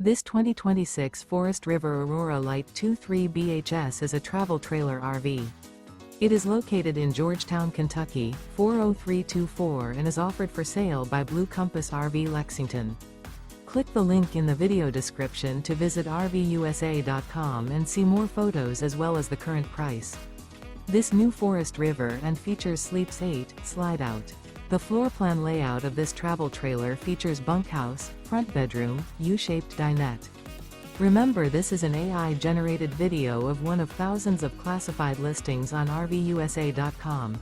This 2026 Forest River Aurora Light 23 BHS is a travel trailer RV. It is located in Georgetown, Kentucky, 40324 and is offered for sale by Blue Compass RV Lexington. Click the link in the video description to visit RVUSA.com and see more photos as well as the current price. This new Forest River and features Sleeps 8, Slideout. The floor plan layout of this travel trailer features bunkhouse, front bedroom, U-shaped dinette. Remember, this is an AI-generated video of one of thousands of classified listings on RVUSA.com.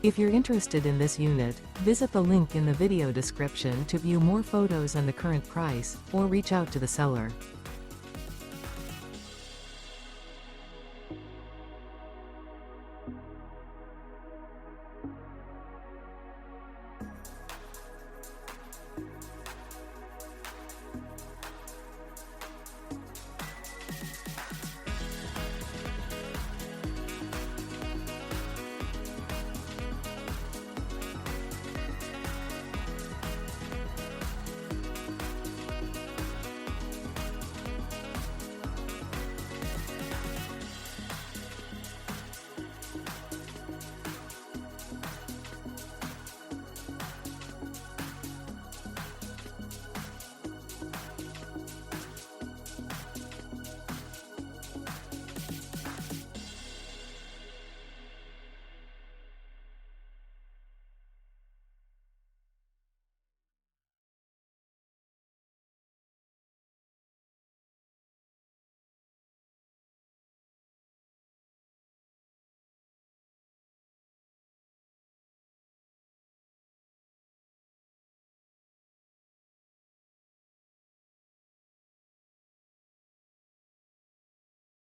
If you're interested in this unit, visit the link in the video description to view more photos and the current price, or reach out to the seller.